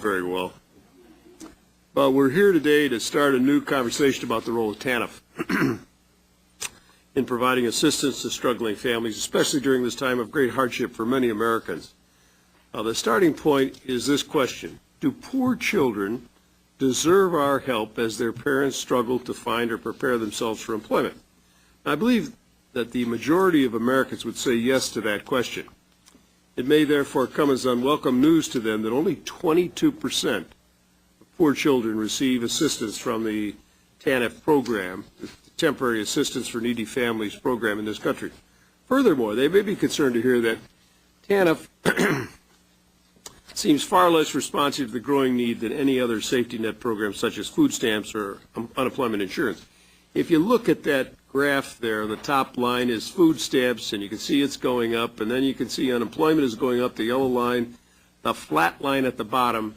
very well. But we're here today to start a new conversation about the role of TANF in providing assistance to struggling families, especially during this time of great hardship for many Americans. The starting point is this question: do poor children deserve our help as their parents struggle to find or prepare themselves for employment? I believe that the majority of Americans would say yes to that question. It may therefore come as unwelcome news to them that only 22% of poor children receive assistance from the TANF program, the Temporary Assistance for Needy Families program in this country. Furthermore, they may be concerned to hear that TANF seems far less responsive to the growing need than any other safety net program such as food stamps or unemployment insurance. If you look at that graph there, the top line is food stamps, and you can see it's going up, and then you can see unemployment is going up, the yellow line. The flat line at the bottom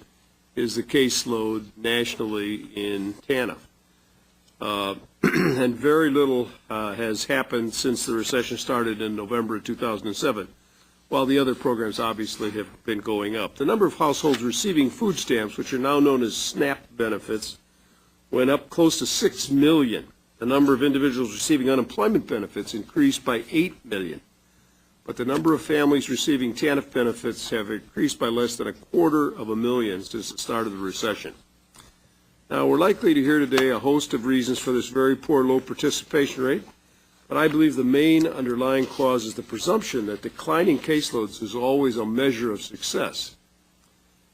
is the caseload nationally in TANF. And very little has happened since the recession started in November of 2007, while the other programs obviously have been going up. The number of households receiving food stamps, which are now known as SNAP benefits, went up close to 6 million. The number of individuals receiving unemployment benefits increased by 8 million. But the number of families receiving TANF benefits have increased by less than 250,000 since the start of the recession. Now, we're likely to hear today a host of reasons for this very poor low participation rate, but I believe the main underlying cause is the presumption that declining caseloads is always a measure of success.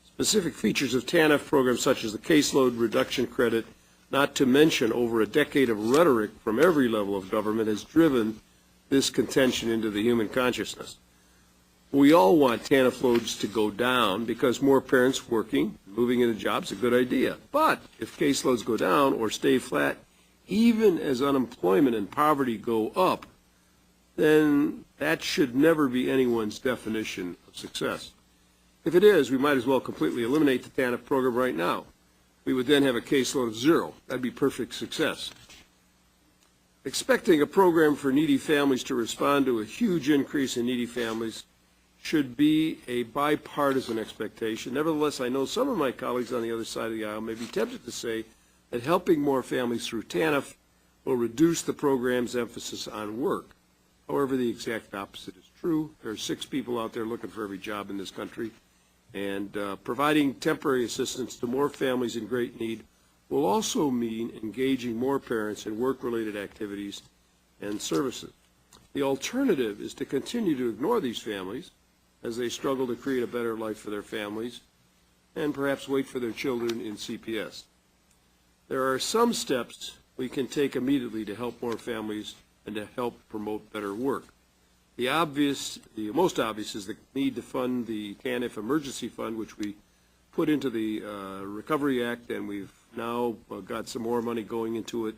Specific features of TANF programs such as the caseload reduction credit, not to mention over a decade of rhetoric from every level of government, has driven this contention into the human consciousness. We all want TANF loads to go down because more parents working, moving into jobs is a good idea. But if caseloads go down or stay flat, even as unemployment and poverty go up, then that should never be anyone's definition of success. If it is, we might as well completely eliminate the TANF program right now. We would then have a caseload of 0. That'd be perfect success. Expecting a program for needy families to respond to a huge increase in needy families should be a bipartisan expectation. Nevertheless, I know some of my colleagues on the other side of the aisle may be tempted to say that helping more families through TANF will reduce the program's emphasis on work. However, the exact opposite is true. There are 6 people out there looking for every job in this country, and providing temporary assistance to more families in great need will also mean engaging more parents in work-related activities and services. The alternative is to continue to ignore these families as they struggle to create a better life for their families and perhaps wait for their children in CPS. There are some steps we can take immediately to help more families and to help promote better work. The most obvious is the need to fund the TANF emergency fund, which we put into the Recovery Act, and we've now got some more money going into it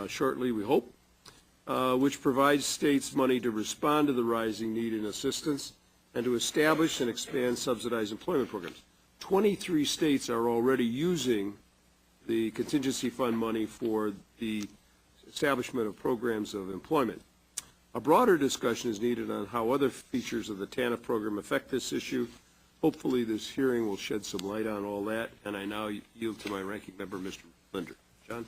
shortly, we hope, which provides states money to respond to the rising need in assistance and to establish and expand subsidized employment programs. 23 states are already using the contingency fund money for the establishment of programs of employment. A broader discussion is needed on how other features of the TANF program affect this issue. Hopefully this hearing will shed some light on all that, and I now yield to my ranking member, Mr. Linder. John?